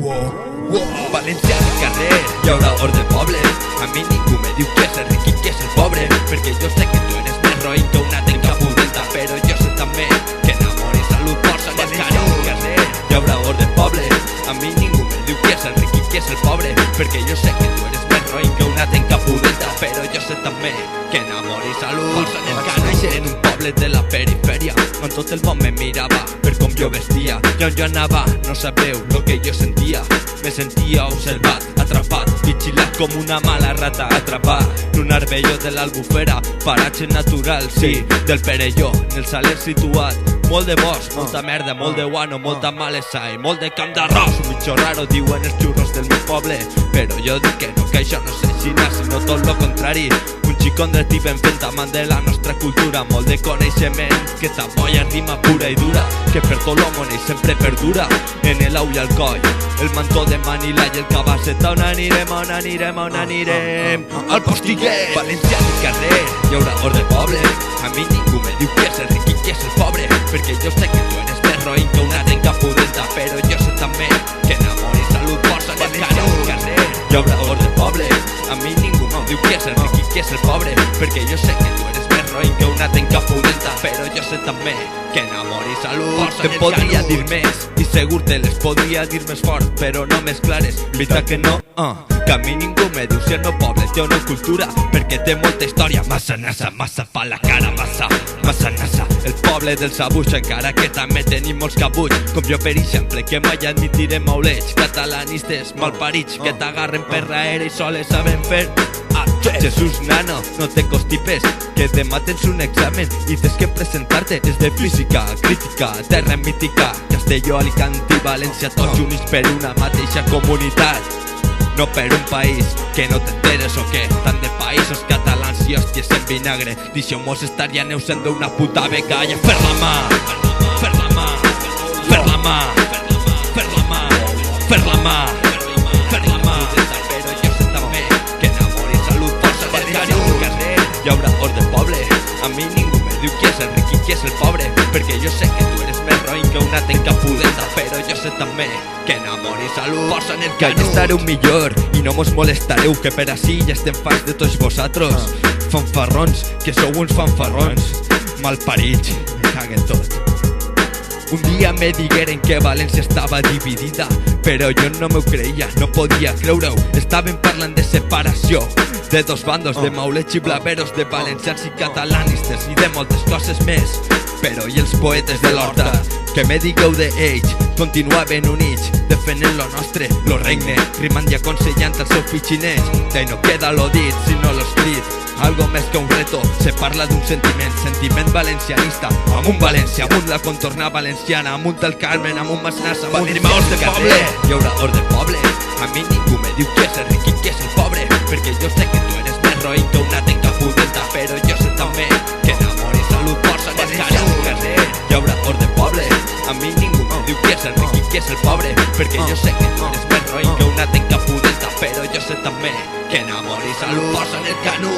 Valencià al carrer, hi haurà ordre poble. A mi ningú me diu que és el ric i que és el pobre, perquè jo sé que tu eres més roïn que una tenca pudenta. Però jo sé també que en amor i salut posa en el carrer, hi haurà ordre poble. A mi ningú me diu que és el ric i que és el pobre, perquè jo sé que tu eres més roïn que una tenca pudenta. Però jo sé també que en amor i salut posa en el carrer. En un poble de la perifèria on tot el món me mirava per com jo vestia, i on jo anava no sabeu lo que jo sentia. Me sentia observat, atrapat, vigilat com una mala rata, atrapat en un arbelló de l'Albufera, paratge natural, sí, del Perelló, en el Saler situat. Molt de bosc, molta merda, molt de guano, molta malesa i molt de camp d'arròs. Un bitxo raro diuen els xurros del meu poble, però jo dic que no, que això no és aixina, sinó tot lo contrari. Un xicón de tip en fent amant de la nostra cultura, molt de coneixement, que t'apoya rima pura i dura, que per tot l'home i sempre perdura. En el au i el coll, el mantó de Manila i el cabasset. On anirem, on anirem, on anirem? Al postiguer, Valencià al carrer, hi haurà ordre poble. A mi ningú me diu que és el ric i que és el pobre, perquè jo sé que tu eres més roïn que una tenca pudenta. Però jo sé també que en amor i salut posa en el carrer, hi haurà ordre poble. A mi ningú me diu que és el ric i que és el pobre, perquè jo sé que tu eres més roïn que una tenca pudenta. Però jo sé també que en amor i salut posa en el podria dir més, i segur te les podria dir més fort, però no més clares, veritat que no, que a mi ningú me diu si el meu poble té una cultura, perquè té molta història. Massa nasa, massa fa la cara, massa nasa. El poble del Sabuix, encara que també tenim molts cabuts, com jo per exemple, que mai admitirem maulets catalanistes malparits, que t'agarren per raera i soles saben fer. Jesús nano, no te constipes, que demà tens un examen i tens que presentar-te. És de física, crítica, terra mítica, Castelló, Alicante i València, tots units per una mateixa comunitat, no per un país que no t'enteres o què. Tant de països catalans i hòsties en vinagre, deixeu mos estar ja aneu sent una puta becalla. Fer la mà, fer la mà, fer la mà, fer la mà, fer la mà, fer la mà. Però jo sé també que en amor i salut posa en el carrer, hi haurà ordre poble. A mi ningú me diu que és el ric i que és el pobre, perquè jo sé que tu eres més roïn que una tenca pudenta. Però jo sé també que en amor i salut posa en el carrer. Que estareu millor i no mos molestareu, que per ací ja estem fans de tots vosaltres. Fanfarrons, que sou uns fanfarrons malparits, me caguen tot. Un dia me digueren que València estava dividida, però jo no m'ho creia, no podia creure-ho. Estaven parlant de separació, de dos bandos, de maulets i blaveros, de valencians i catalanistes i de moltes coses més. Però i els poetes de l'horta, que me digueu d'ells, continuaven units, defendent lo nostre, lo regne, rimant i aconsellant al seu fill xinès. Ja no queda lo dit, sinó lo escrit, algo més que un reto. Se parla d'un sentiment valencianista, amunt València, amunt la contorna valenciana, amunt el Carmen, amunt Masnassa, amunt rimaos de poble. Hi haurà ordre poble. A mi ningú me diu que és el ric i que és el pobre, perquè jo sé que tu eres més roïn que una tenca pudenta. Però jo sé també que en amor i salut posa en el carrer, hi haurà ordre poble. A mi ningú me diu que és el ric i que és el pobre, perquè jo sé que tu eres més roïn que una tenca pudenta. Però jo sé també que en amor i salut posa en el canut.